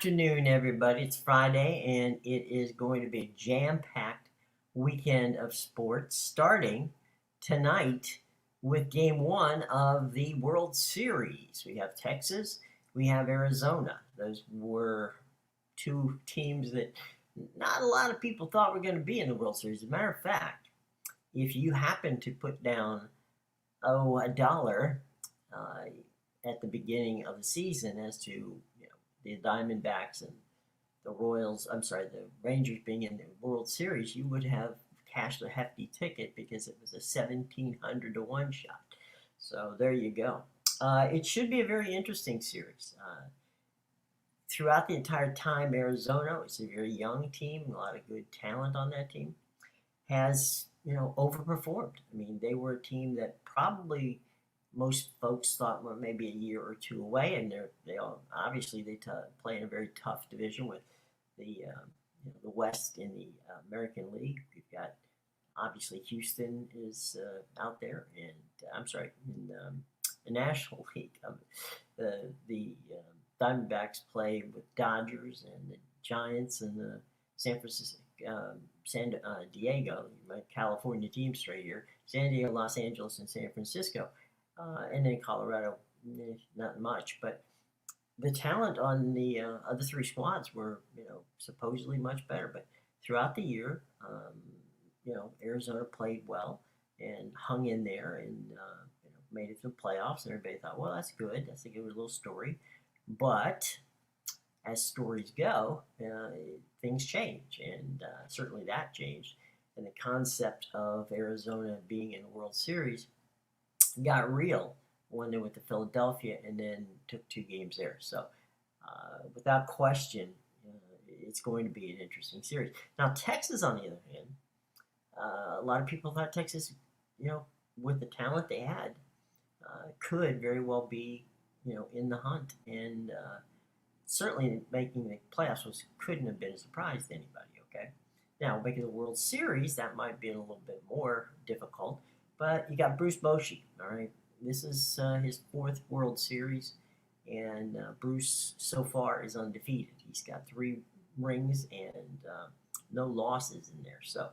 afternoon, everybody. It's Friday, and it is going to be a jam-packed weekend of sports starting tonight with game one of the World Series. We have Texas, we have Arizona. Those were two teams that not a lot of people thought were going to be in the World Series. As a matter of fact, if you happen to put down, a dollar uh, at the beginning of the season as to the Diamondbacks and the Rangers being in the World Series, you would have cashed a hefty ticket because it was a 1,700 to 1 shot. So there you go. It should be a very interesting series. Throughout the entire time, Arizona is a very young team, a lot of good talent on that team, has overperformed. I mean, they were a team that probably most folks thought were maybe a year or two away, and they all obviously play in a very tough division with the West in the American League. You've got obviously Houston is out there, and I'm sorry, in the National League. The Diamondbacks play with Dodgers and the Giants and the San Francisco. San Diego, my California team straight here, San Diego, Los Angeles, and San Francisco. And then Colorado, not much. But the talent on the other three squads were, supposedly much better. But throughout the year, Arizona played well and hung in there and made it to the playoffs. And everybody thought, well, that's good. That's a good little story. But as stories go, things change, and certainly that changed. And the concept of Arizona being in the World Series got real when they went to Philadelphia and then took two games there. So, without question, it's going to be an interesting series. Now, Texas, on the other hand, a lot of people thought Texas, with the talent they had, could very well be, in the hunt. And certainly making the playoffs couldn't have been a surprise to anybody, okay? Now, making the World Series, that might be a little bit more difficult, but you got Bruce Bochy, all right? This is his fourth World Series, and Bruce so far is undefeated. He's got 3 rings and no losses in there. So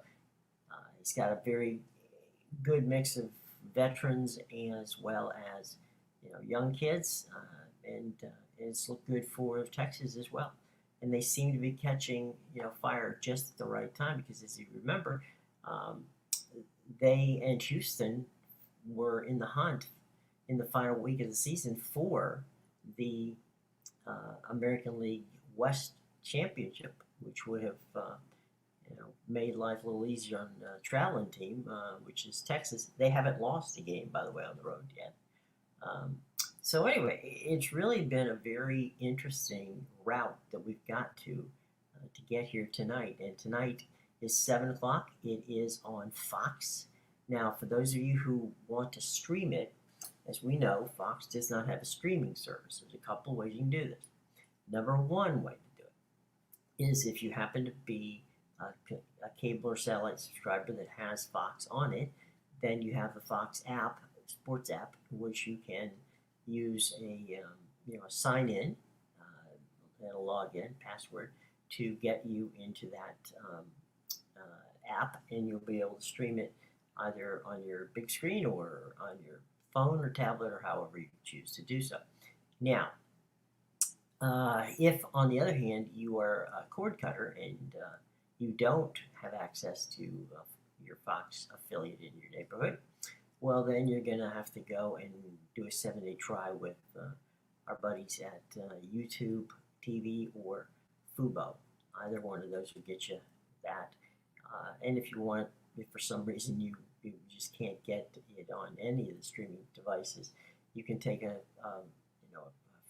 he's got a very good mix of veterans as well as young kids, and it's looked good for Texas as well. And they seem to be catching fire just at the right time because, as you remember, they and Houston were in the hunt in the final week of the season for the American League West Championship, which would have made life a little easier on the traveling team, which is Texas. They haven't lost a game, by the way, on the road yet. So anyway, it's really been a very interesting route that we've got to get here tonight. And tonight is 7 o'clock. It is on Fox. Now, for those of you who want to stream it, as we know, Fox does not have a streaming service. There's a couple of ways you can do this. Number one way to do it is if you happen to be a cable or satellite subscriber that has Fox on it, then you have the Fox app, sports app, which you can use a sign in and a login password to get you into that app, and you'll be able to stream it either on your big screen or on your phone or tablet or however you choose to do so. Now, if on the other hand you are a cord cutter and you don't have access to your Fox affiliate in your neighborhood, well, then you're going to have to go and do a 7-day try with our buddies at YouTube TV or Fubo. Either one of those will get you that. And if you want, if for some reason you just can't get it on any of the streaming devices, you can take a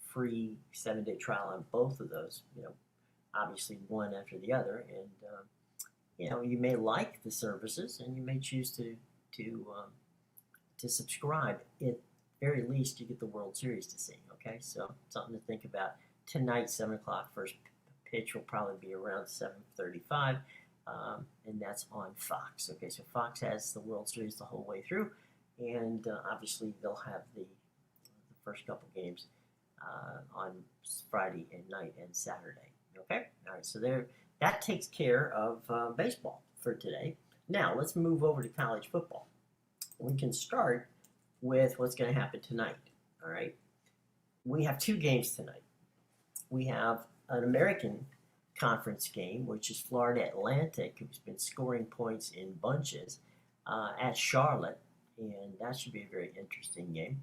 free 7-day trial on both of those. Obviously one after the other, and you may like the services, and you may choose to subscribe. At very least, you get the World Series to see. Okay, so something to think about. Tonight, 7 o'clock. First pitch will probably be around 7:35, and that's on Fox. Okay, so Fox has the World Series the whole way through, and obviously they'll have the first couple games on Friday and night and Saturday. Okay, all right. So there, that takes care of baseball for today. Now let's move over to college football. We can start with what's going to happen tonight. All right, we have two games tonight. We have an American Conference game, which is Florida Atlantic, who's been scoring points in bunches at Charlotte, and that should be a very interesting game.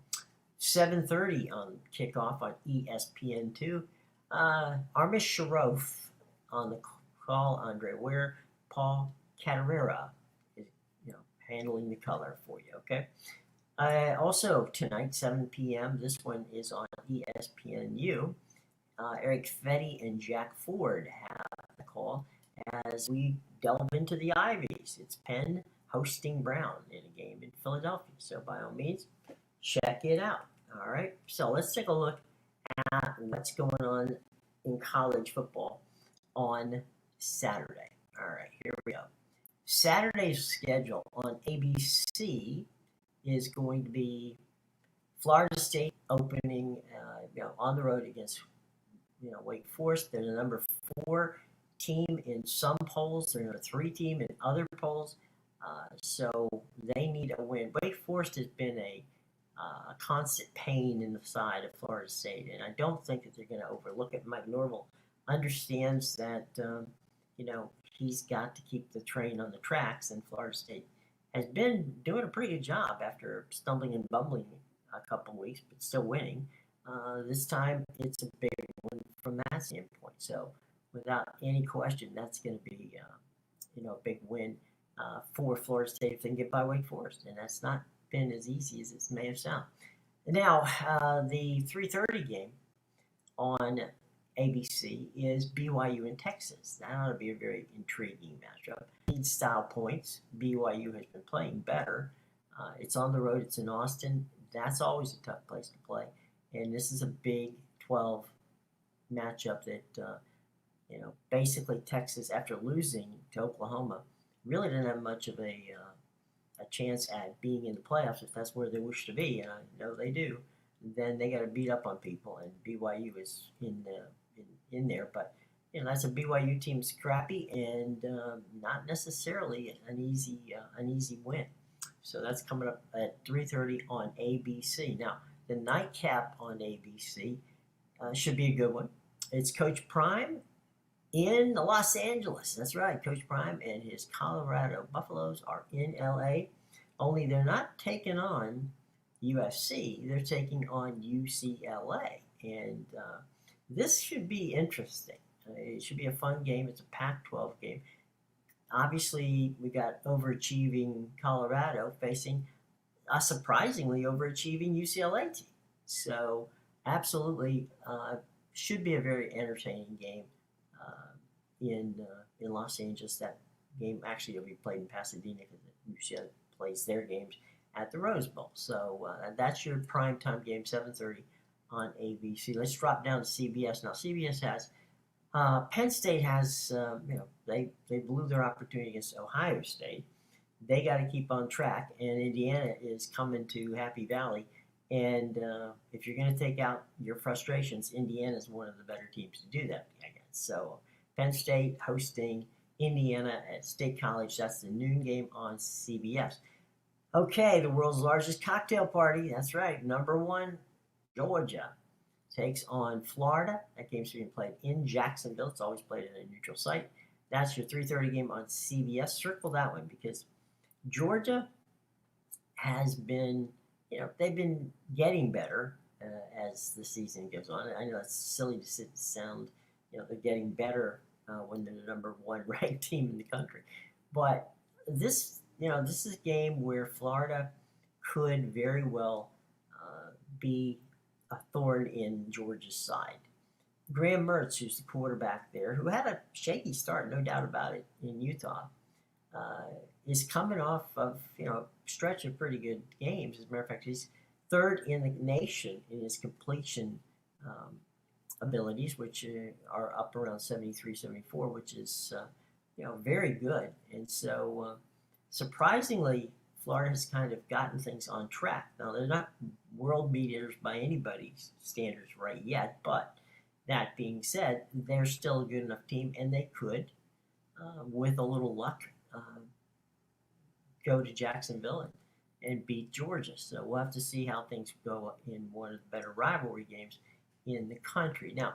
7:30 on kickoff on ESPN2. Armis Sharoff on the call. Andre Ware, Paul Catarera is handling the color for you. Okay. Also tonight, 7 p.m. This one is on ESPNU. Eric Fetty and Jack Ford have the call as we delve into the Ivies. It's Penn hosting Brown in a game in Philadelphia. So by all means, check it out. All right. So let's take a look at what's going on in college football on Saturday. All right, here we go. Saturday's schedule on ABC is going to be Florida State opening, on the road against, Wake Forest. They're the number 4 team in some polls. They're number 3 team in other polls. So they need a win. Wake Forest has been a constant pain in the side of Florida State, and I don't think that they're going to overlook it. Mike Norvell understands that, he's got to keep the train on the tracks, and Florida State has been doing a pretty good job after stumbling and bumbling a couple weeks, but still winning. This time, it's a big one from that standpoint. So, without any question, that's going to be, a big win for Florida State if they can get by Wake Forest, and that's not been as easy as it may have sounded. Now, the 3:30 game on ABC is BYU and Texas. That ought to be a very intriguing matchup. Need style points. BYU has been playing better. It's on the road. It's in Austin. That's always a tough place to play. And this is a Big 12 matchup that, basically Texas, after losing to Oklahoma, really didn't have much of a chance at being in the playoffs if that's where they wish to be. And I know they do. Then they got to beat up on people, and BYU is in there. But that's a BYU team scrappy and not necessarily an easy win. So that's coming up at 3:30 on ABC. Now the nightcap on ABC should be a good one. It's Coach Prime in Los Angeles. That's right, Coach Prime and his Colorado Buffaloes are in LA. Only they're not taking on USC. They're taking on UCLA, and this should be interesting. It should be a fun game. It's a Pac-12 game. Obviously, we got overachieving Colorado facing a surprisingly overachieving UCLA team. So, absolutely, should be a very entertaining game in Los Angeles. That game actually will be played in Pasadena because UCLA plays their games at the Rose Bowl. So that's your primetime game, 7:30 on ABC. Let's drop down to CBS. Now, CBS has Penn State has, they blew their opportunity against Ohio State. They got to keep on track, and Indiana is coming to Happy Valley. And if you're going to take out your frustrations, Indiana is one of the better teams to do that, I guess. So Penn State hosting Indiana at State College. That's the noon game on CBS. Okay, the world's largest cocktail party. That's right. Number 1, Georgia takes on Florida. That game's being played in Jacksonville. It's always played in a neutral site. That's your 3:30 game on CBS. Circle that one because Georgia has been, they've been getting better as the season goes on. I know it's silly to sound, they're getting better when they're the number 1 ranked team in the country. But this is a game where Florida could very well be a thorn in Georgia's side. Graham Mertz, who's the quarterback there, who had a shaky start, no doubt about it, in Utah, is coming off of a stretch of pretty good games. As a matter of fact, he's 3rd in the nation in his completion abilities, which are up around 73, 74, which is very good. And so surprisingly, Florida has kind of gotten things on track. Now they're not world beaters by anybody's standards right yet, but that being said, they're still a good enough team, and they could, with a little luck, go to Jacksonville and beat Georgia. So we'll have to see how things go in one of the better rivalry games in the country. Now,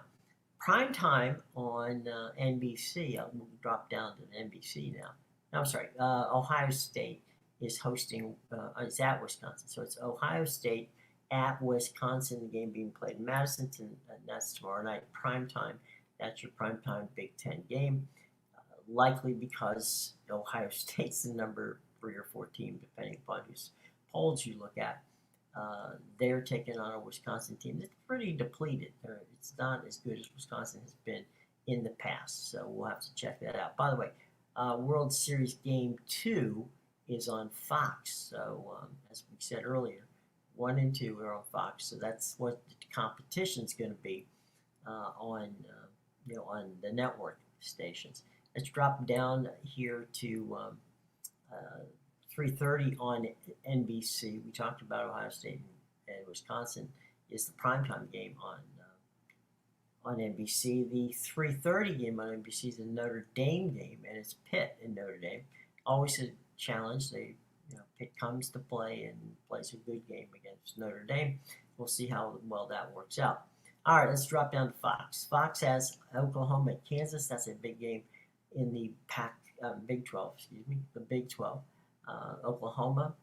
prime time on NBC. I'll drop down to NBC now. No, I'm sorry. Ohio State is hosting. It's at Wisconsin, so it's Ohio State at Wisconsin. The game being played in Madison, and that's tomorrow night. Prime time. That's your prime time Big Ten game. Likely because Ohio State's the number 3 or 4 team, depending upon whose polls you look at. They're taking on a Wisconsin team that's pretty depleted. It's not as good as Wisconsin has been in the past, so we'll have to check that out. By the way, World Series Game 2 is on Fox, so as we said earlier, 1 and 2 are on Fox, so that's what the competition's going to be on the network stations. Let's drop down here to 3:30 on NBC. We talked about Ohio State and Wisconsin is the primetime game on NBC. The 3:30 game on NBC is a Notre Dame game, and it's Pitt and Notre Dame. Always a challenge. Pitt comes to play and plays a good game against Notre Dame. We'll see how well that works out. All right, let's drop down to Fox. Fox has Oklahoma at Kansas. That's a big game in the Big 12, the Big 12. Oklahoma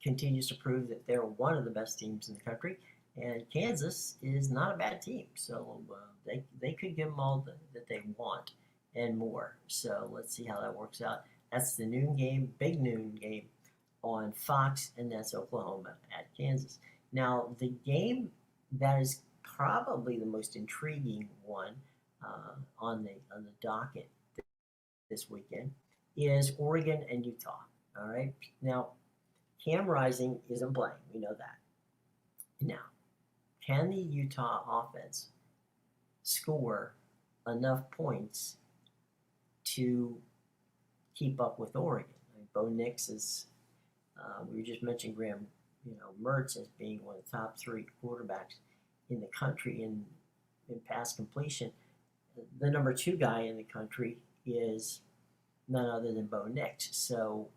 continues to prove that they're one of the best teams in the country, and Kansas is not a bad team. So they could give them all that they want and more. So let's see how that works out. That's the noon game, big noon game on Fox, and that's Oklahoma at Kansas. Now, the game that is probably the most intriguing one on the docket this weekend is Oregon and Utah. All right. Now, Cam Rising isn't playing. We know that. Now, can the Utah offense score enough points to keep up with Oregon? Bo Nix is. We just mentioned Graham, Mertz as being one of the top 3 quarterbacks in the country in pass completion. The number 2 guy in the country is none other than Bo Nix. So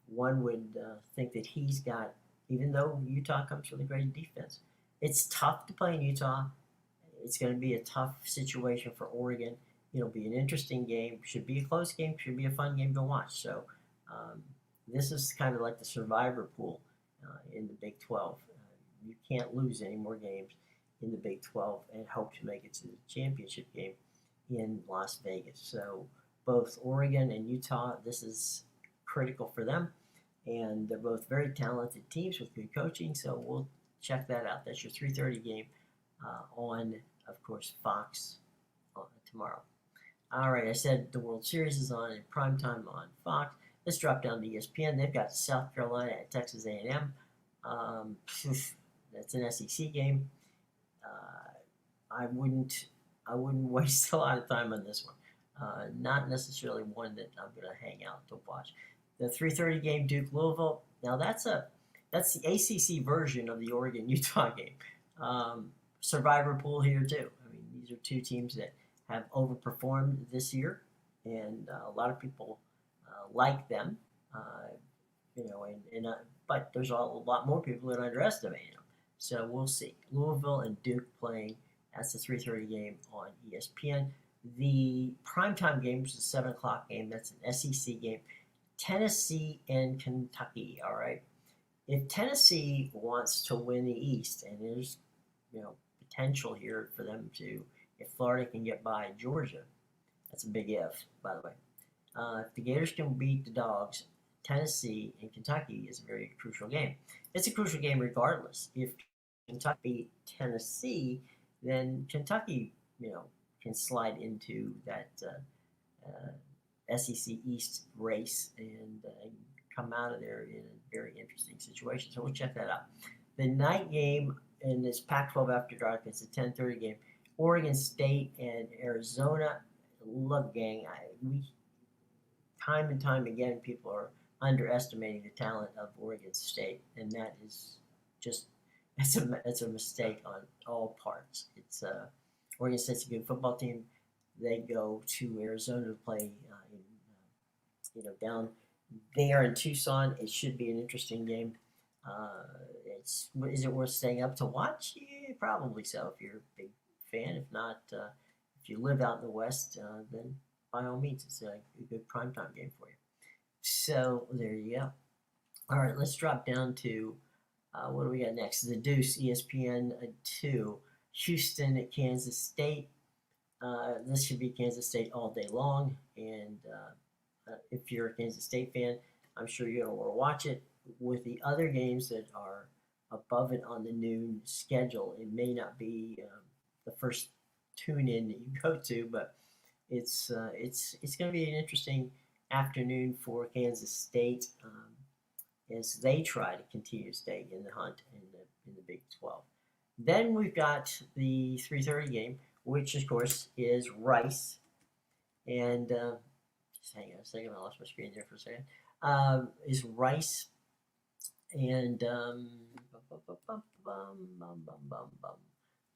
one would think that he's got, even though Utah comes with a great defense, it's tough to play in Utah. It's going to be a tough situation for Oregon. It'll be an interesting game. Should be a close game. Should be a fun game to watch. So this is kind of like the survivor pool in the Big 12. You can't lose any more games in the Big 12 and hope to make it to the championship game in Las Vegas. So both Oregon and Utah, this is critical for them. And they're both very talented teams with good coaching. So we'll check that out. That's your 3:30 game on, of course, Fox tomorrow. All right, I said the World Series is on in primetime on Fox. Let's drop down to ESPN. They've got South Carolina at Texas A&M. That's an SEC game. I wouldn't waste a lot of time on this one. Not necessarily one that I'm going to hang out to watch. The 3:30 game, Duke Louisville. Now that's the ACC version of the Oregon Utah game. Survivor pool here too. I mean, these are 2 teams that have overperformed this year, and a lot of people like them. But there's a lot more people that underestimate them. So we'll see. Louisville and Duke playing. That's the 3:30 game on ESPN. The primetime game is a 7 o'clock game. That's an SEC game. Tennessee and Kentucky. All right. If Tennessee wants to win the East, and there's potential here for them to, if Florida can get by Georgia, that's a big if, by the way. If the Gators can beat the Dogs, Tennessee and Kentucky is a very crucial game. It's a crucial game regardless. If Kentucky beat Tennessee, then Kentucky, can slide into that SEC East race and come out of there in a very interesting situation. So we'll check that out. The night game in this Pac-12 After Dark, it's a 10:30 game. Oregon State and Arizona. Look, gang, time and time again, people are underestimating the talent of Oregon State, and that is just it's a mistake on all parts. It's Oregon State's a good football team. They go to Arizona to play, down there in Tucson. It should be an interesting game. Is it worth staying up to watch? Yeah, probably so if you're a big fan. If not, if you live out in the West, then by all means, it's a good primetime game for you. So there you go. All right, let's drop down to what do we got next? The Deuce, ESPN 2, Houston at Kansas State. This should be Kansas State all day long, and if you're a Kansas State fan, I'm sure you're going to want to watch it. With the other games that are above it on the noon schedule, it may not be the first tune in that you go to, but it's going to be an interesting afternoon for Kansas State as they try to continue to stay in the hunt in the Big 12. Then we've got the 3:30 game, which of course is Rice, and just hang on a second, I lost my screen there for a second. Is Rice and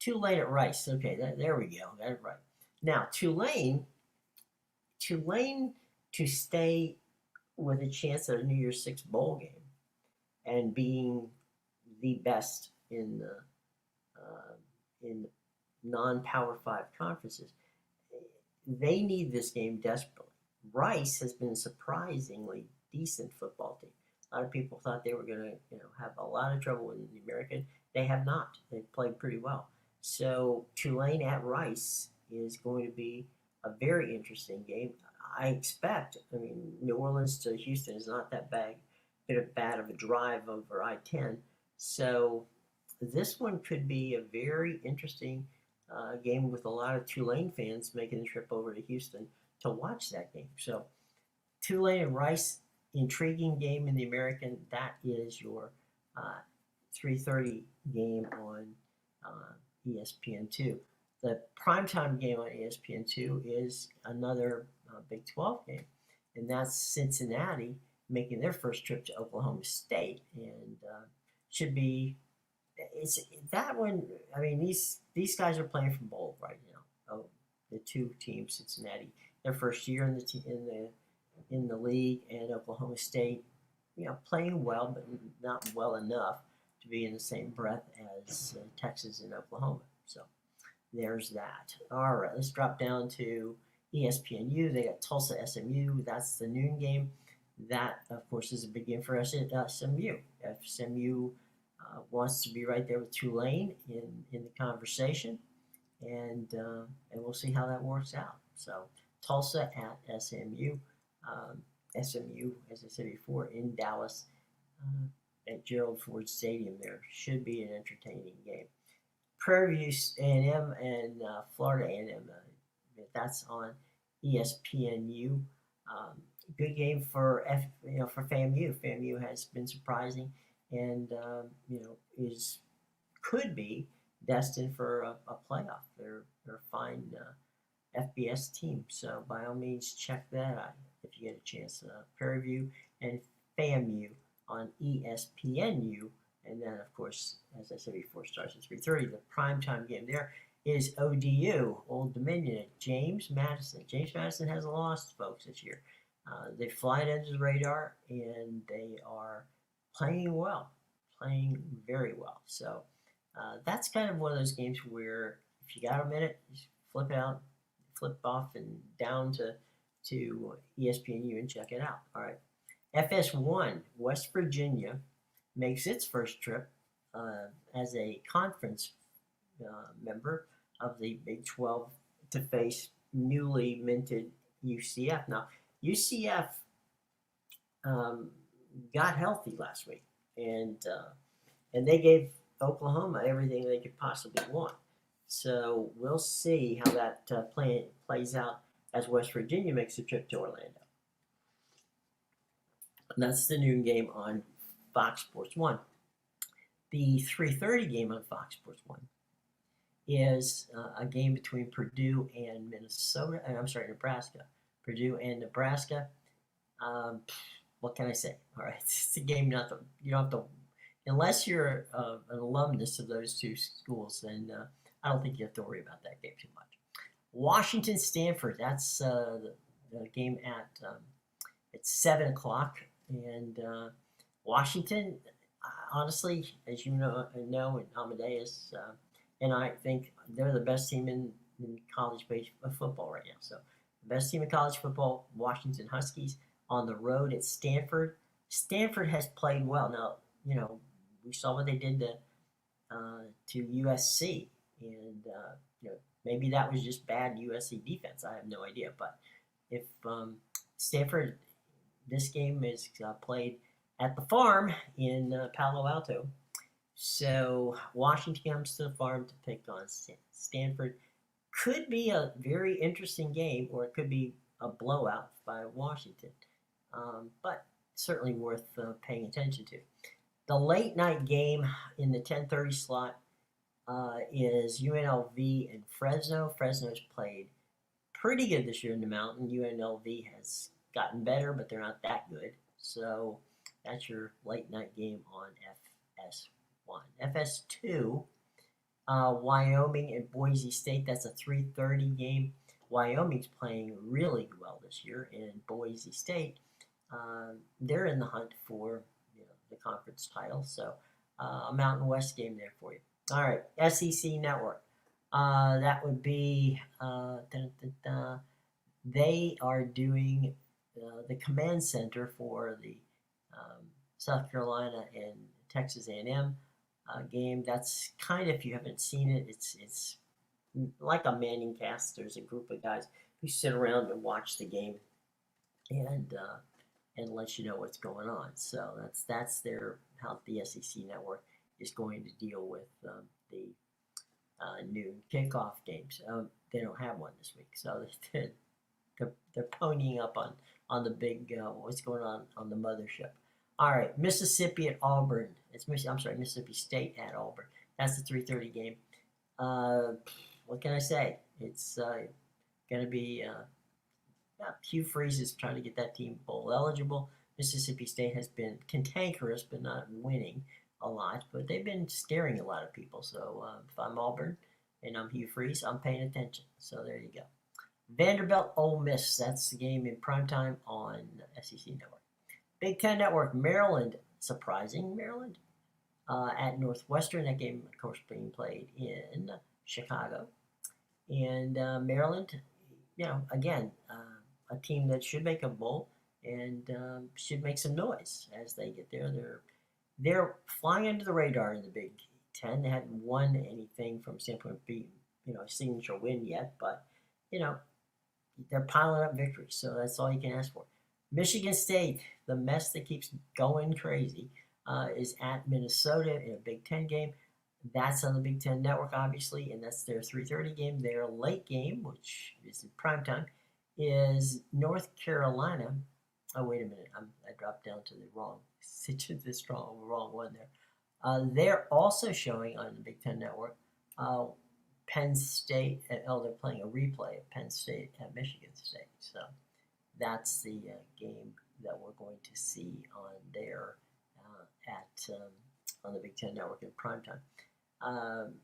Tulane at Rice. Okay, there we go. Got it right. Now Tulane to stay with a chance at a New Year's Six bowl game and being the best in the non-Power Five conferences, they need this game desperately. Rice has been a surprisingly decent football team. A lot of people thought they were going to, have a lot of trouble in the American. They have not. They've played pretty well. So Tulane at Rice is going to be a very interesting game. I expect. New Orleans to Houston is not that bad of a drive over I-10. So this one could be a very interesting game with a lot of Tulane fans making the trip over to Houston to watch that game. So Tulane and Rice, intriguing game in the American. That is your 3:30 game on ESPN2. The primetime game on ESPN2 is another Big 12 game, and that's Cincinnati making their first trip to Oklahoma State, and should be it's that one. These guys are playing for bowl right now. Oh, the two teams, Cincinnati, their first year in the league, and Oklahoma State, playing well, but not well enough to be in the same breath as Texas and Oklahoma. So there's that. All right, let's drop down to ESPNU. They got Tulsa SMU. That's the noon game. That, of course, is a big game for SMU. SMU wants to be right there with Tulane in the conversation, and we'll see how that works out. So Tulsa at SMU. SMU, as I said before, in Dallas at Gerald Ford Stadium. There should be an entertaining game. Prairie View A&M and Florida A&M. That's on ESPNU. Good game for for FAMU. FAMU has been surprising, and could be destined for a playoff. They're a fine FBS team. So by all means, check that out if you get a chance. Prairie View and FAMU on ESPNU. And then, of course, as I said before, starts at 3:30. The primetime game there is ODU, Old Dominion, at James Madison. James Madison has lost, folks, this year. They fly under the radar, and they are playing well, playing very well. So that's kind of one of those games where if you got a minute, just flip off and down to ESPNU and check it out. All right. FS1, West Virginia, makes its first trip as a conference member of the Big 12 to face newly minted UCF. Now, UCF got healthy last week, and they gave Oklahoma everything they could possibly want. So we'll see how that plays out as West Virginia makes a trip to Orlando. And that's the noon game on Fox Sports 1. The 3:30 game on Fox Sports 1 is a game between Purdue and Nebraska. Purdue and Nebraska. What can I say? All right, it's a game you don't unless you're an alumnus of those two schools, then I don't think you have to worry about that game too much. Washington Stanford. That's the game at 7 o'clock, and Washington. Honestly, as you know, and Amadeus, and I think they're the best team in college football right now. So, the best team in college football, Washington Huskies, on the road at Stanford. Stanford has played well. Now, we saw what they did to USC, and maybe that was just bad USC defense. I have no idea, but if Stanford, this game is played at the farm in Palo Alto, so Washington comes to the farm to pick on Stanford. Could be a very interesting game, or it could be a blowout by Washington, but certainly worth paying attention to. The late night game in the 10:30 slot is UNLV and Fresno. Fresno's played pretty good this year in the Mountain. UNLV has gotten better, but they're not that good. So that's your late night game on FS1. FS2, Wyoming and Boise State. That's a 3:30 game. Wyoming's playing really well this year, and Boise State, they're in the hunt for the conference title. So a Mountain West game there for you. All right, SEC Network. That would be they are doing the command center for the South Carolina and Texas A&M game. That's kind of, if you haven't seen it, it's like a Manning cast. There's a group of guys who sit around and watch the game and let you know what's going on. So that's how the SEC Network is going to deal with the noon kickoff games. They don't have one this week, so they're ponying up on the big what's going on the mothership. All right, Mississippi at Auburn. Mississippi State at Auburn. That's the 3:30 game. What can I say? It's going to be Hugh Freeze is trying to get that team bowl eligible. Mississippi State has been cantankerous, but not winning a lot. But they've been scaring a lot of people. So if I'm Auburn and I'm Hugh Freeze, I'm paying attention. So there you go. Vanderbilt, Ole Miss. That's the game in primetime on SEC Network. Big Ten Network, Maryland. Surprising, Maryland. At Northwestern. That game, of course, being played in Chicago. And Maryland, again, a team that should make a bowl and should make some noise as they get there. They're flying under the radar in the Big Ten. They hadn't won anything from standpoint of being, a signature win yet, but they're piling up victories, so that's all you can ask for. Michigan State, the mess that keeps going crazy, is at Minnesota in a Big Ten game. That's on the Big Ten Network, obviously, and that's their 3:30 game. Their late game, which is in primetime, is North Carolina. Oh, wait a minute. I dropped down to the wrong one there. They're also showing on the Big Ten Network Penn State. They're playing a replay of Penn State at Michigan State. So that's the game that we're going to see on there on the Big Ten Network in primetime.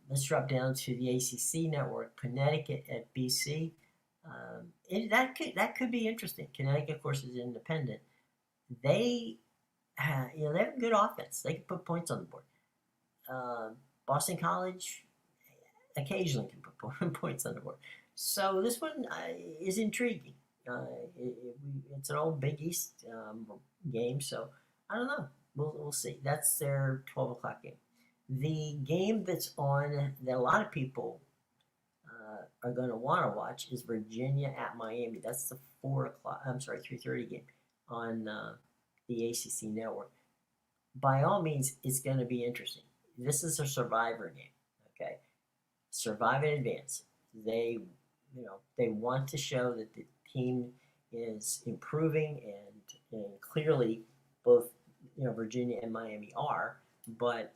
Let's drop down to the ACC Network. Connecticut at BC. That could be interesting. Connecticut, of course, is independent. They have a good offense. They can put points on the board. Boston College occasionally can put points on the board. So this one is intriguing. It's an old Big East game, so I don't know. We'll see. That's their 12 o'clock game. The game that's on that a lot of people are going to want to watch is Virginia at Miami. That's the 3:30 game on the ACC Network. By all means, it's going to be interesting. This is a survivor game. Okay, survive in advance. They want to show that the team is improving, and clearly both Virginia and Miami are, but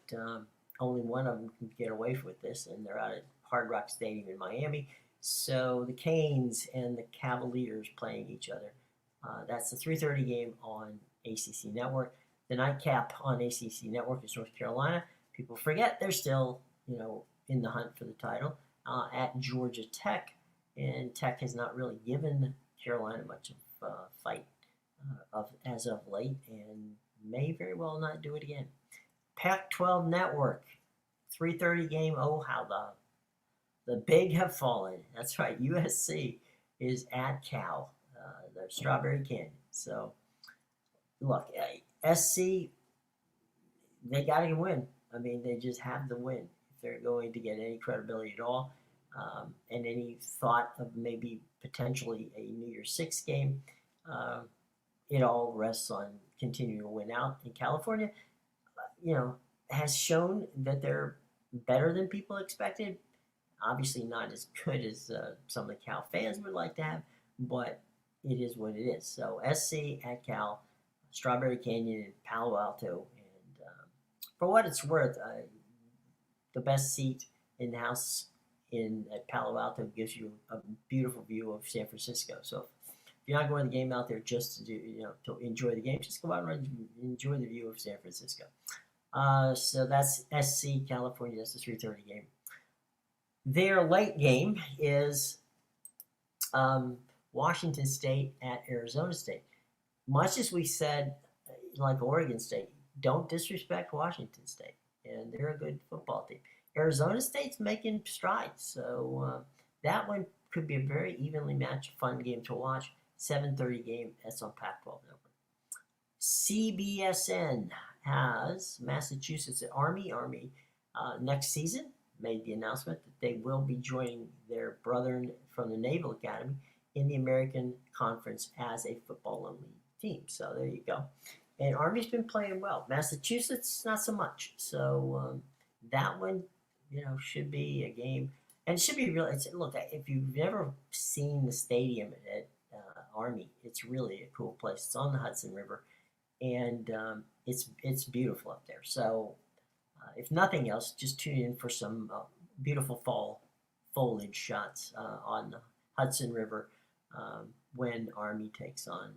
only one of them can get away with this, and they're out at Hard Rock Stadium in Miami. So the Canes and the Cavaliers playing each other. That's the 3:30 game on ACC Network. The nightcap on ACC Network is North Carolina. People forget they're still, in the hunt for the title at Georgia Tech, and Tech has not really given Carolina much of a fight as of late, and may very well not do it again. Pac-12 Network, 3:30 game. Oh, how the big have fallen. That's right. USC is at Cal, the Strawberry Canyon. So look, SC, they got to win. I mean, they just have to win if they're going to get any credibility at all, and any thought of maybe potentially a New Year's Six game. Uh, it all rests on continuing to win out. In California, has shown that they're better than people expected. Obviously, not as good as some of the Cal fans would like to have, but it is what it is. So SC at Cal, Strawberry Canyon, and Palo Alto, and for what it's worth, the best seat in the house at Palo Alto gives you a beautiful view of San Francisco. So if you're not going to the game out there just to to enjoy the game, just go out and enjoy the view of San Francisco. So that's SC California. That's the 3:30 game. Their late game is Washington State at Arizona State. Much as we said, like Oregon State, don't disrespect Washington State, and they're a good football team. Arizona State's making strides, so that one could be a very evenly matched, fun game to watch. 7:30 game. That's on Pac-12 Network. CBSN has Massachusetts at Army. Army next season made the announcement that they will be joining their brethren from the Naval Academy in the American Conference as a football-only team. So there you go. And Army's been playing well. Massachusetts, not so much. So that one, should be a game. And it should be real. Look, if you've never seen the stadium at Army, it's really a cool place. It's on the Hudson River, and it's beautiful up there. So if nothing else, just tune in for some beautiful fall foliage shots on the Hudson River when Army takes on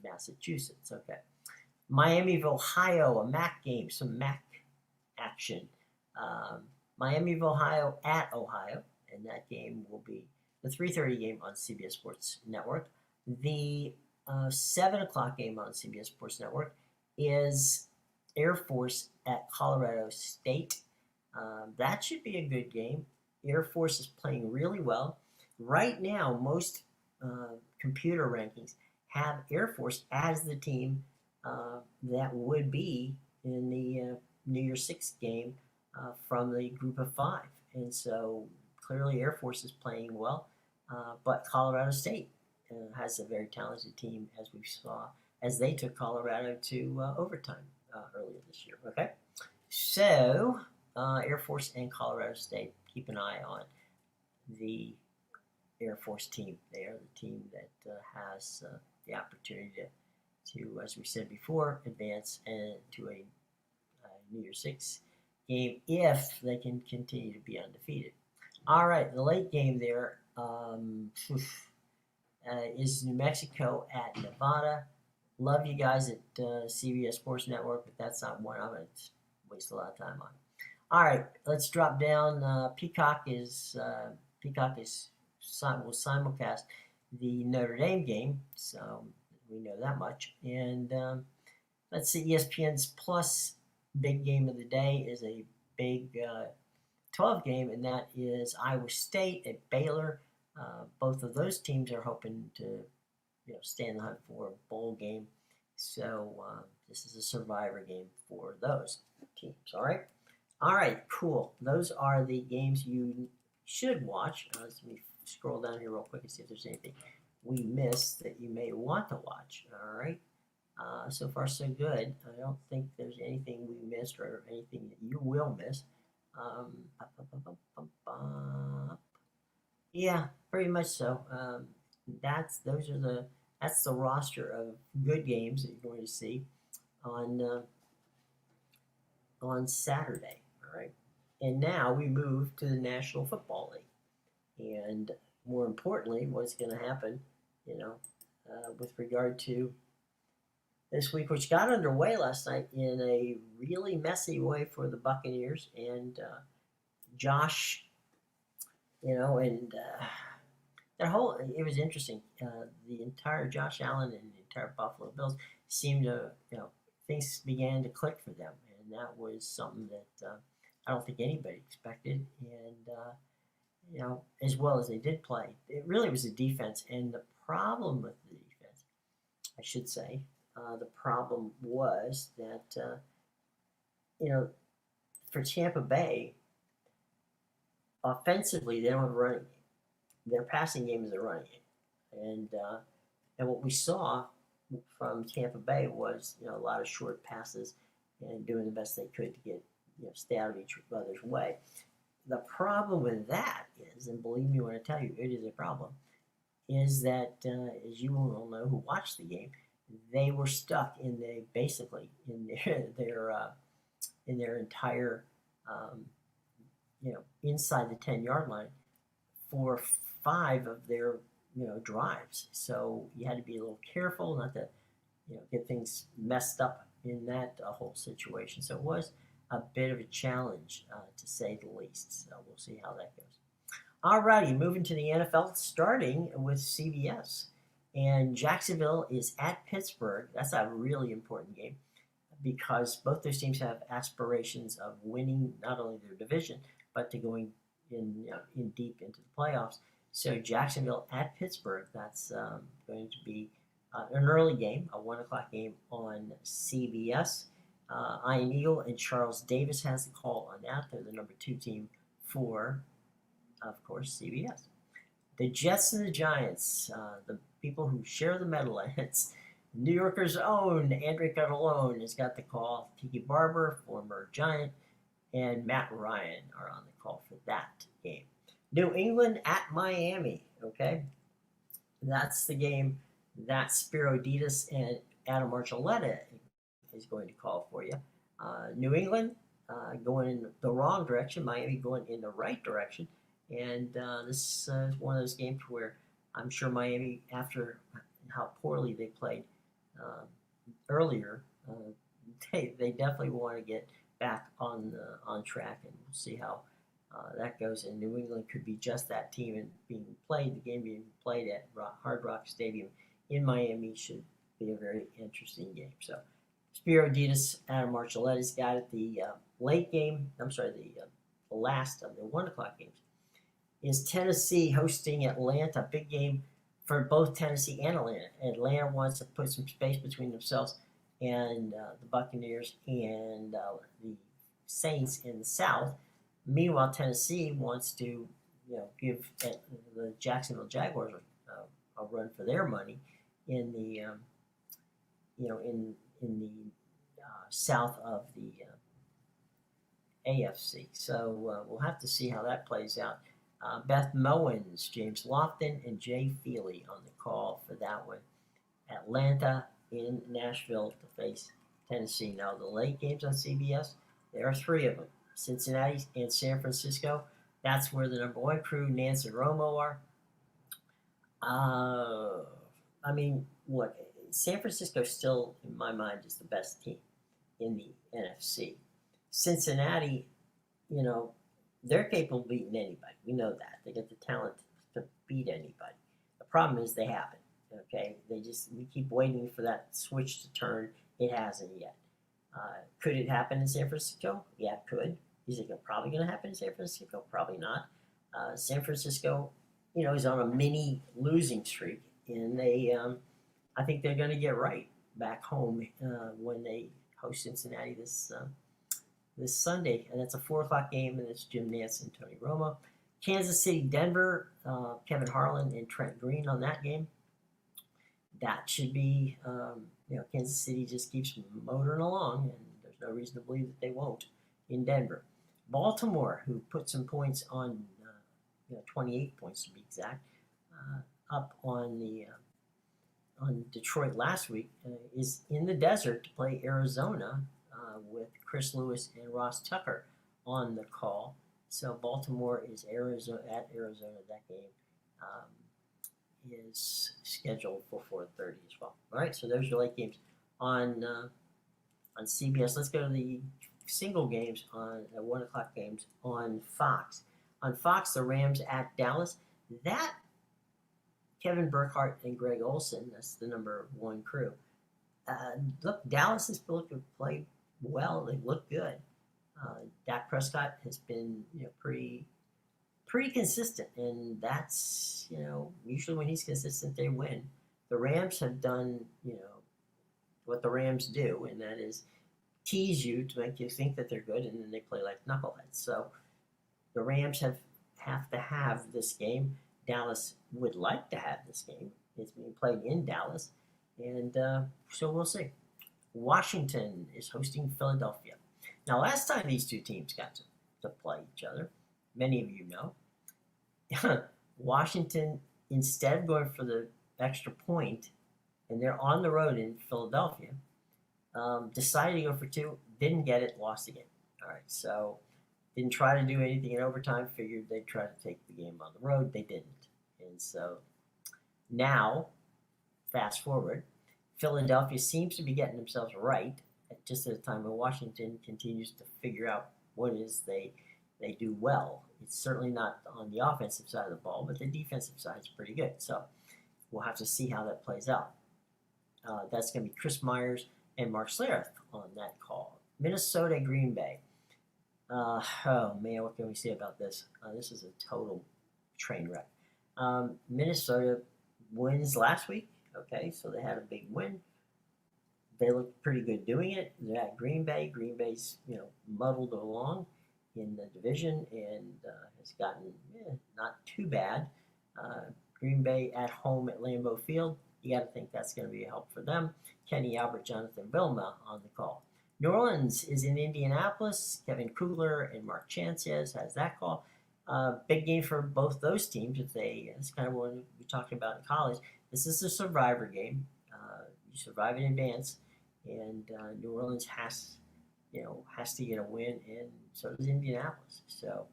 Massachusetts. Okay. Miami of Ohio, a MAC game, some MAC action. Miami of Ohio at Ohio, and that game will be the 3:30 game on CBS Sports Network. The 7 o'clock game on CBS Sports Network is Air Force at Colorado State. That should be a good game. Air Force is playing really well. Right now, most computer rankings have Air Force as the team that would be in the New Year's Six game from the group of five. And so clearly Air Force is playing well, but Colorado State has a very talented team, as we saw, as they took Colorado to overtime earlier this year. Okay, so Air Force and Colorado State, keep an eye on the Air Force team. They are the team that has the opportunity to, as we said before, advance to a New Year's Six game if they can continue to be undefeated. All right, the late game there is New Mexico at Nevada. Love you guys at CBS Sports Network, but that's not one I'm going to waste a lot of time on. All right, let's drop down. Peacock will simulcast the Notre Dame game, so we know that much. And let's see, ESPN's Plus big game of the day is a big 12 game, and that is Iowa State at Baylor. Both of those teams are hoping to stay in the hunt for a bowl game. So this is a survivor game for those teams. All right, cool. Those are the games you should watch. Let me scroll down here real quick and see if there's anything we missed that you may want to watch. All right. So far, so good. I don't think there's anything we missed or anything that you will miss. Yeah, pretty much so. That's the roster of good games that you're going to see on Saturday. All right, and now we move to the National Football League, and more importantly, what's going to happen, with regard to this week, which got underway last night in a really messy way for the Buccaneers and Josh. And it was interesting. The entire Josh Allen and the entire Buffalo Bills seemed to, things began to click for them, and that was something that I don't think anybody expected. And as well as they did play, it really was the defense. And the problem with the defense, I should say, the problem was that for Tampa Bay, offensively they don't have a running game. Their passing game is a running game, and what we saw from Tampa Bay was a lot of short passes and doing the best they could to get stay out of each other's way. The problem with that is, and believe me when I tell you, it is a problem, is that as you will know who watched the game, they were stuck in in their entire inside the 10-yard line for 5 of their drives. So you had to be a little careful not to get things messed up in that whole situation. So it was a bit of a challenge to say the least. So we'll see how that goes. Alrighty, moving to the NFL, starting with CBS. And Jacksonville is at Pittsburgh. That's a really important game because both those teams have aspirations of winning not only their division, but to going in deep into the playoffs. So Jacksonville at Pittsburgh, that's going to be an early game, a 1 o'clock game on CBS. Ian Eagle and Charles Davis has the call on that. They're the number 2 team for, of course, CBS. The Jets and the Giants, the people who share the Meadowlands. New Yorker's own Andre Catalone has got the call. Tiki Barber, former Giant, and Matt Ryan are on the call for that game. New England at Miami, okay? That's the game that Spiro Ditas and Adam Archuleta is going to call for you. New England going in the wrong direction, Miami going in the right direction. And this is one of those games where I'm sure Miami, after how poorly they played earlier, they definitely want to get back on track, and we'll see how that goes. And New England could be just that team, and the game being played at Hard Rock Stadium in Miami should be a very interesting game. So Spiro Ditas, Adam Archuleta's got it. The late game, the last of the 1 o'clock games is Tennessee hosting Atlanta. Big game for both Tennessee and Atlanta. Atlanta wants to put some space between themselves and the Buccaneers and the Saints in the South. Meanwhile, Tennessee wants to, give the Jacksonville Jaguars a run for their money in the, in the south of the AFC. So we'll have to see how that plays out. Beth Mowins, James Lofton, and Jay Feely on the call for that one. Atlanta in Nashville to face Tennessee. Now, the late games on CBS, there are 3 of them. Cincinnati and San Francisco. That's where the number 1 crew, Nance and Romo, are. Look, San Francisco still, in my mind, is the best team in the NFC. Cincinnati, they're capable of beating anybody. We know that. They got the talent to beat anybody. The problem is they haven't. Okay? We keep waiting for that switch to turn. It hasn't yet. Could it happen in San Francisco? Yeah, it could. Is it probably going to happen in San Francisco? Probably not. San Francisco, is on a mini losing streak, and I think they're going to get right back home when they host Cincinnati this Sunday, and that's a 4 o'clock game, and it's Jim Nance and Tony Romo. Kansas City, Denver, Kevin Harlan and Trent Green on that game. That should be, Kansas City just keeps motoring along, and there's no reason to believe that they won't in Denver. Baltimore, who put some points on, 28 points to be exact, up on Detroit last week, is in the desert to play Arizona with Chris Lewis and Ross Tucker on the call. So Baltimore is at Arizona. That game is scheduled for 4:30 as well. All right, so there's your late games on CBS. Let's go to the single games on 1 o'clock games on Fox. On Fox, the Rams at Dallas. That Kevin Burkhardt and Greg Olson, that's the number one crew. Look, Dallas has played well. They look good. Dak Prescott has been pretty consistent, and that's usually when he's consistent they win. The Rams have done what the Rams do, and that is tease you to make you think that they're good, and then they play like knuckleheads. So the Rams have to have this game. Dallas would like to have this game. It's being played in Dallas, and so we'll see. Washington is hosting Philadelphia. Now, last time these two teams got to play each other, many of you know, Washington, instead of going for the extra point, and they're on the road in Philadelphia, decided to go for two, didn't get it, lost again. All right, so didn't try to do anything in overtime, figured they'd try to take the game on the road, they didn't. And so now, fast forward, Philadelphia seems to be getting themselves right just at a time when Washington continues to figure out what it is they do well. It's certainly not on the offensive side of the ball, but the defensive side is pretty good. So we'll have to see how that plays out. That's going to be Chris Myers and Mark Schlereth on that call. Minnesota, Green Bay. Oh, man, what can we say about this? This is a total train wreck. Minnesota wins last week. Okay, so they had a big win. They looked pretty good doing it. They're at Green Bay. Green Bay's, muddled along in the division and has gotten not too bad. Green Bay at home at Lambeau Field. You got to think that's going to be a help for them. Kenny Albert, Jonathan Vilma on the call. New Orleans is in Indianapolis. Kevin Kugler and Mark Chanchez has that call. Big game for both those teams. It's kind of what we talked about in college. This is a survivor game. You survive in advance, and New Orleans has to get a win, and so does Indianapolis. So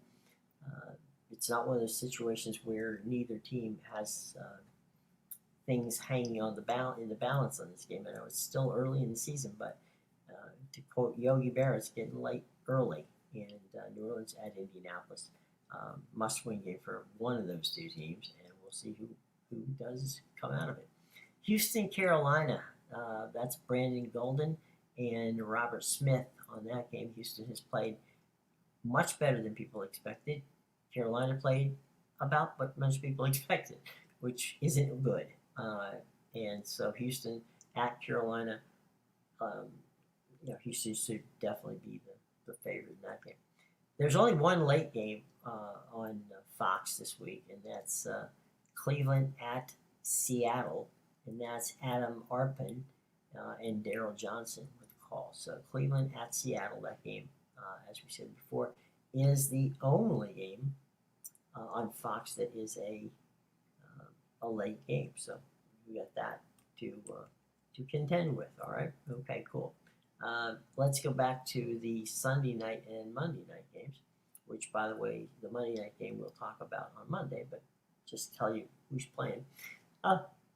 it's not one of those situations where neither team has things hanging on in the balance on this game. I know it's still early in the season, but to quote Yogi Berra, it's getting late early, and New Orleans at Indianapolis. Must-win game for one of those two teams, and we'll see who does come out of it. Houston, Carolina. That's Brandon Golden and Robert Smith on that game. Houston has played much better than people expected. Carolina played about what most people expected, which isn't good. And so Houston at Carolina, Houston should definitely be the favorite in that game. There's only one late game on Fox this week, and that's Cleveland at Seattle, and that's Adam Arpin and Daryl Johnson with the call. So Cleveland at Seattle, that game, as we said before, is the only game on Fox that is a late game. So we got that to contend with. All right. Okay. Cool. Let's go back to the Sunday night and Monday night games, which, by the way, the Monday night game we'll talk about on Monday, but just tell you who's playing.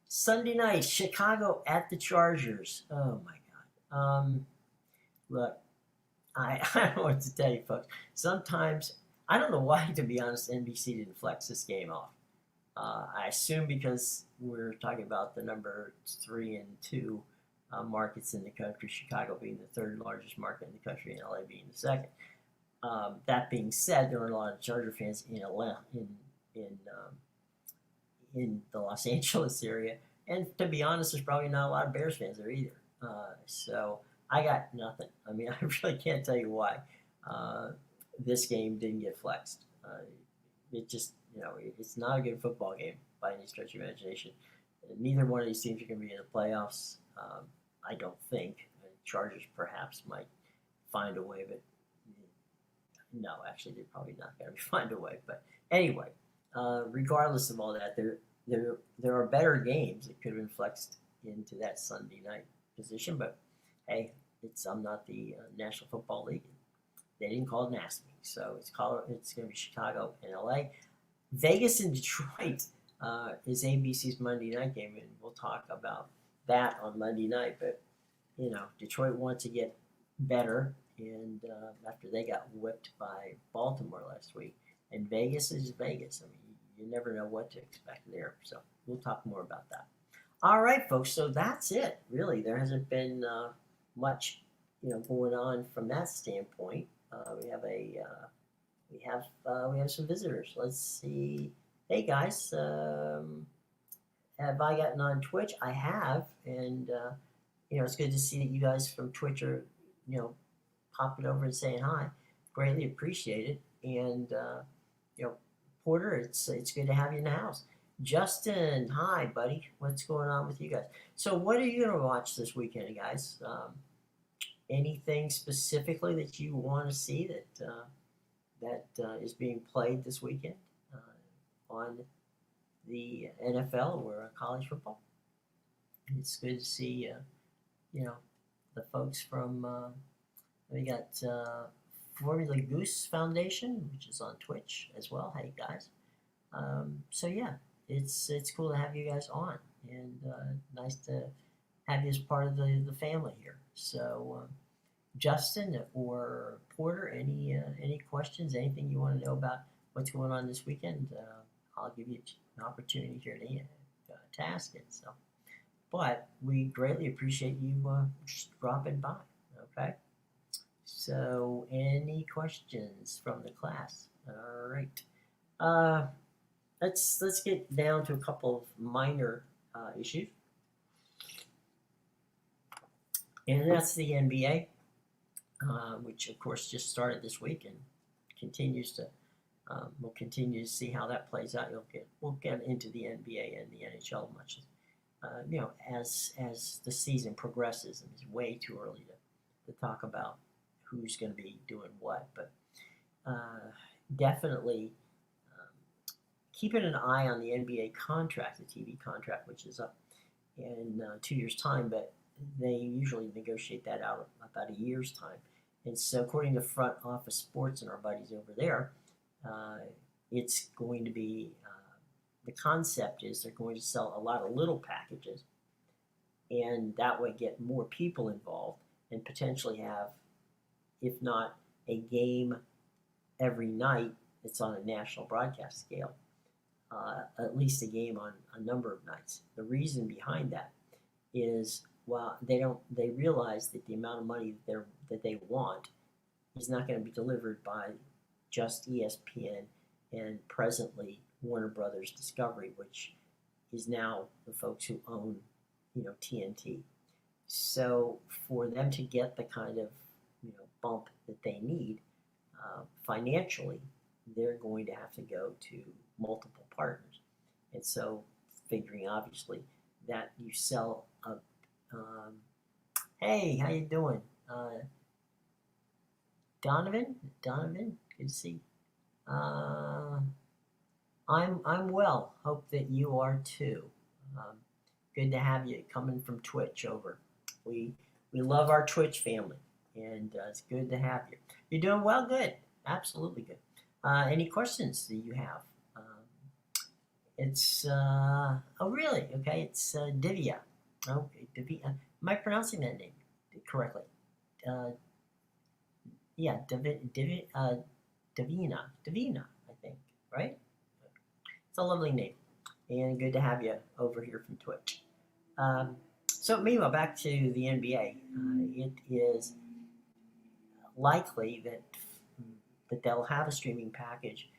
Sunday night, Chicago at the Chargers. Oh, my God. Look, I don't know what to tell you, folks. Sometimes, I don't know why, to be honest, NBC didn't flex this game off. I assume because we're talking about the number 3 and 2 markets in the country, Chicago being the third largest market in the country and LA being the second. That being said, there are a lot of Charger fans in Atlanta, in the Los Angeles area, and to be honest, there's probably not a lot of Bears fans there either. So I got nothing. I mean, I really can't tell you why this game didn't get flexed. It just, it's not a good football game by any stretch of imagination. Neither one of these teams are going to be in the playoffs. I don't think. Chargers perhaps might find a way, but no, actually, they're probably not going to find a way. But anyway, regardless of all that, there are better games that could have been flexed into that Sunday night position. But hey, I'm not the National Football League. They didn't call it and ask me, so it's going to be Chicago and LA. Vegas and Detroit is ABC's Monday night game, and we'll talk about that on Monday night. But Detroit wants to get better, and after they got whipped by Baltimore last week, and Vegas is Vegas. I mean, you never know what to expect there. So we'll talk more about that. All right, folks. So that's it. Really, there hasn't been much, going on from that standpoint. We have some visitors. Let's see. Hey guys, have I gotten on Twitch? I have, and it's good to see that you guys from Twitch are, popping over and saying hi. Greatly appreciated. And Porter, it's good to have you in the house. Justin, hi, buddy. What's going on with you guys? So, what are you gonna watch this weekend, guys? Anything specifically that you want to see that is being played this weekend on the NFL or college football? It's good to see, the folks from. We got Formula Goose Foundation, which is on Twitch as well. Hey guys. So yeah, it's cool to have you guys on, and nice to have you as part of the family here. So Justin or Porter, any questions? Anything you want to know about what's going on this weekend? I'll give you an opportunity here to ask it. So, but we greatly appreciate you just dropping by. Okay. So, any questions from the class? All right. Let's get down to a couple of minor issues, and that's the NBA, which of course just started this week and continues to. We'll continue to see how that plays out. We'll get into the NBA and the NHL much, as the season progresses, and it's way too early to talk about who's going to be doing what, but definitely keeping an eye on the NBA contract, the TV contract, which is up in 2 years' time, but they usually negotiate that out about a year's time. And so, according to Front Office Sports and our buddies over there, it's going to be the concept is they're going to sell a lot of little packages, and that way get more people involved and potentially have, if not a game every night that's on a national broadcast scale, at least a game on a number of nights. The reason behind that is, well, they realize that the amount of money that they want is not going to be delivered by just ESPN and presently Warner Brothers Discovery, which is now the folks who own, TNT. So for them to get the kind of bump that they need financially, they're going to have to go to multiple partners. And so figuring obviously that you sell a hey, how you doing? Donovan, good to see. I'm well. Hope that you are too. Good to have you coming from Twitch over. We love our Twitch family, and it's good to have you. You're doing well, good, absolutely good. Any questions that you have? It's oh really? Okay, it's Divya. Okay, Divya. Am I pronouncing that name correctly? Yeah, Davina, I think, right? It's a lovely name, and good to have you over here from Twitch. So meanwhile, back to the NBA. It is likely that they'll have a streaming package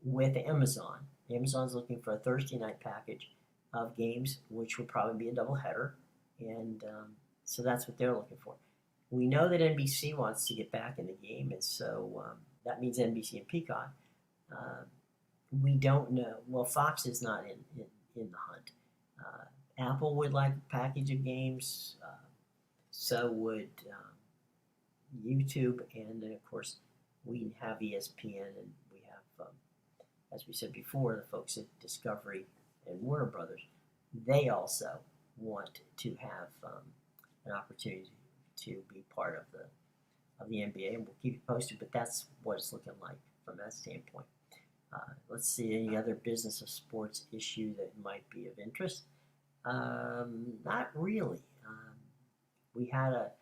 with Amazon. Amazon's looking for a Thursday night package of games, which would probably be a doubleheader, and so that's what they're looking for. We know that NBC wants to get back in the game, and so that means NBC and Peacock. We don't know. Well, Fox is not in the hunt. Apple would like a package of games. So would YouTube, and then of course we have ESPN, and we have, as we said before, the folks at Discovery and Warner Brothers. They also want to have an opportunity to be part of the NBA, and we'll keep you posted. But that's what it's looking like from that standpoint. Let's see any other business of sports issue that might be of interest. Not really. we had a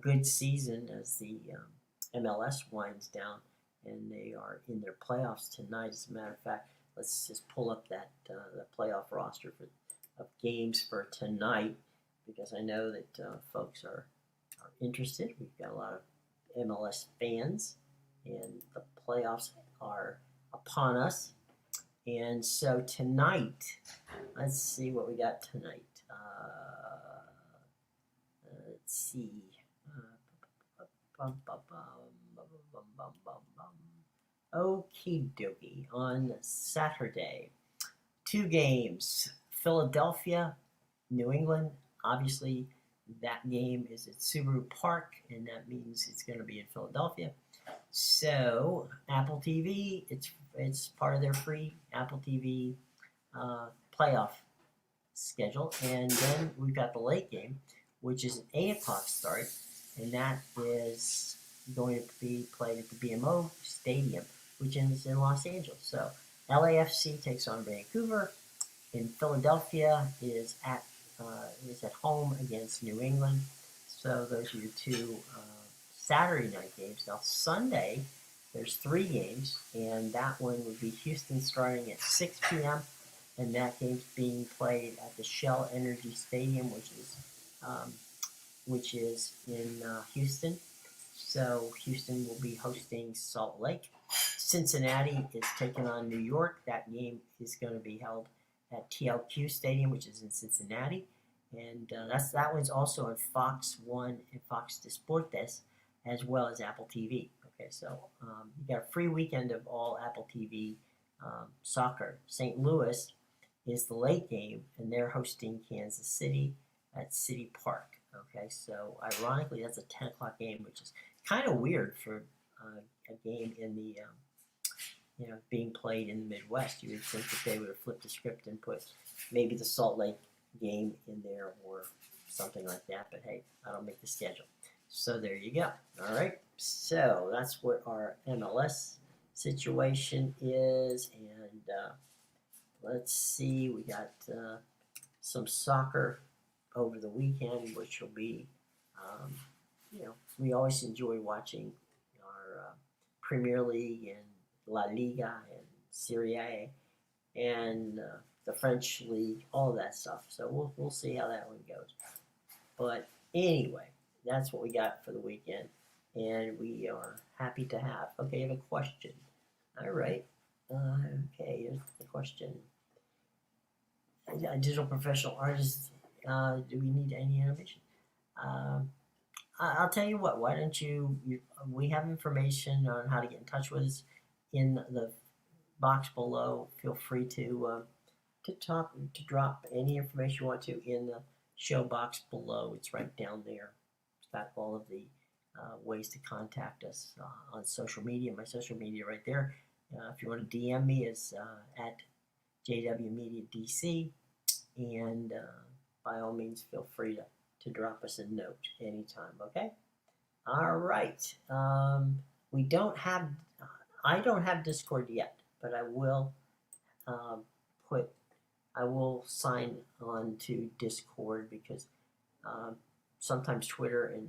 good season as the MLS winds down, and they are in their playoffs tonight. As a matter of fact, let's just pull up that the playoff roster of games for tonight, because I know that folks are interested. We've got a lot of MLS fans, and the playoffs are upon us. And so tonight, let's see what we got tonight. Let's see. Okie dokie. On Saturday, 2 games. Philadelphia, New England. Obviously, that game is at Subaru Park, and that means it's going to be in Philadelphia. So Apple TV, it's part of their free Apple TV playoff schedule. And then we've got the late game, which is an 8 o'clock start, and that is going to be played at the BMO Stadium, which is in Los Angeles. So LAFC takes on Vancouver, and Philadelphia is at home against New England. So those are your 2 Saturday night games. Now Sunday, there's 3 games, and that one would be Houston starting at 6 p.m. and that game's being played at the Shell Energy Stadium, which is in Houston. So Houston will be hosting Salt Lake. Cincinnati is taking on New York. That game is going to be held at TLQ Stadium, which is in Cincinnati, and that one's also on Fox 1 and Fox Deportes, as well as Apple TV. Okay, so you got a free weekend of all Apple TV soccer. St. Louis is the late game, and they're hosting Kansas City at City Park. Okay, so ironically, that's a 10 o'clock game, which is kind of weird for a game in the being played in the Midwest. You would think that they would have flipped the script and put maybe the Salt Lake game in there or something like that. But hey, I don't make the schedule. So there you go. All right. So that's what our MLS situation is. And let's see. We got some soccer over the weekend, which will be, we always enjoy watching our Premier League and La Liga and Serie A and the French League, all of that stuff. So we'll see how that one goes. But anyway, that's what we got for the weekend, and we are happy to have. Okay, I have a question. All right. Okay, here's the question. A digital professional artist, do we need any animation? I'll tell you what, why don't we have information on how to get in touch with us in the box below. Feel free to drop any information you want to in the show box below. It's right down there. It's got all of the ways to contact us on social media. My social media right there. If you want to DM me, it's at JWMediaDC, and by all means, feel free to drop us a note anytime. Okay. All right. I don't have Discord yet, but I will sign on to Discord, because sometimes Twitter and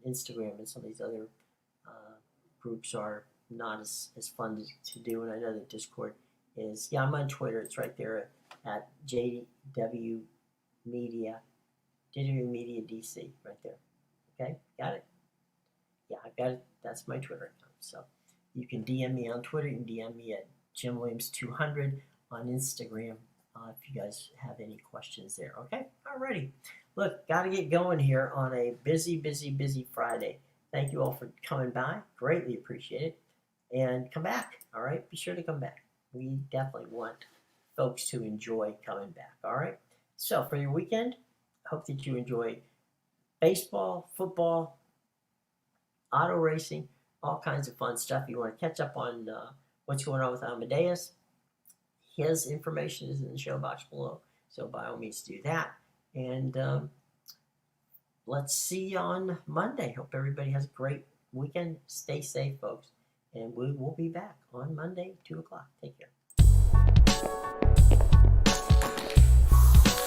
Instagram and some of these other groups are not as fun to do, and I know that Discord is. Yeah, I'm on Twitter. It's right there at JW Media DC, right there. Okay, got it? Yeah, I got it. That's my Twitter account. So you can DM me on Twitter. You can DM me at JimWilliams200 on Instagram if you guys have any questions there. Okay, alrighty. Look, got to get going here on a busy Friday. Thank you all for coming by. Greatly appreciate it. And come back, all right? Be sure to come back. We definitely want folks to enjoy coming back, all right? So for your weekend, hope that you enjoy baseball, football, auto racing, all kinds of fun stuff. You want to catch up on what's going on with Amedeus, his information is in the show box below, so by all means do that. And let's see you on Monday. Hope everybody has a great weekend. Stay safe, folks, and we will be back on Monday, 2 o'clock. Take care.